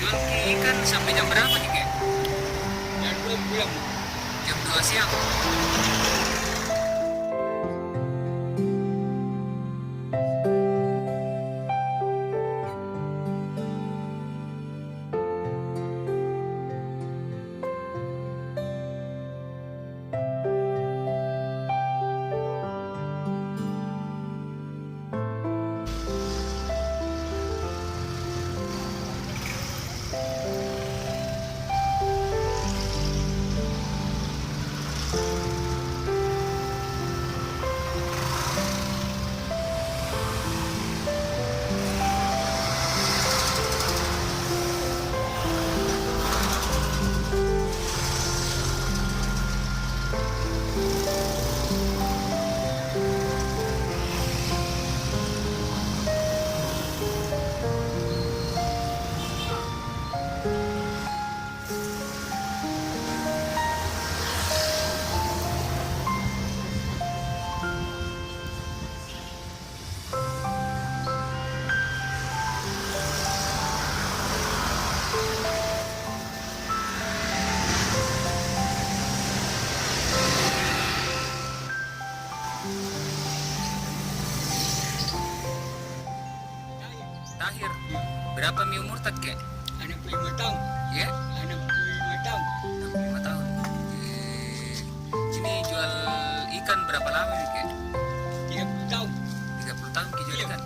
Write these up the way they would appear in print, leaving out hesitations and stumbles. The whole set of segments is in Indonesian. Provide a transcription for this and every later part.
jual ke ikan sampai jam berapa nih kek? Dan belum pulang. Jam 2 siang. Tahir, berapa mi umur tak kek? 65 tahun. Ya, 65 tahun. 65 tahun. Ini jual ikan berapa lama nih kek? 30 tahun. 30 tahun ke jual Iya. ikan.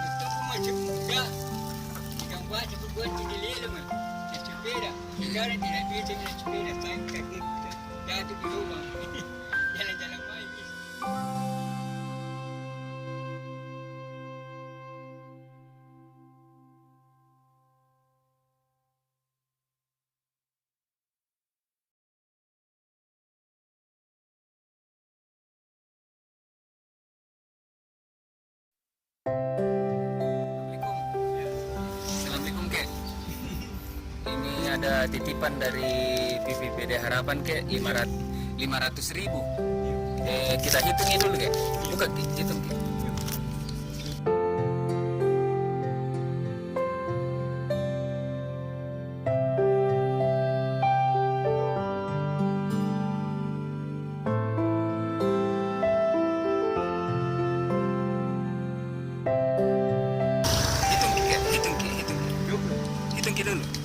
Itu pun masih muda. Yang buat itu buat di lele mah. Di sepeda. Sekarang tidak bisa di sepeda. Saya kaki jatuh di rumah. Jalan-jalan main bisa. Assalamualaikum kek. Ini ada titipan dari PPPD Harapan kek 500.000. Kita hitungin dulu kek. Buka Kek, hitung kek. Hitung kek, hitung kek, hitung kek. Hitung kek dulu.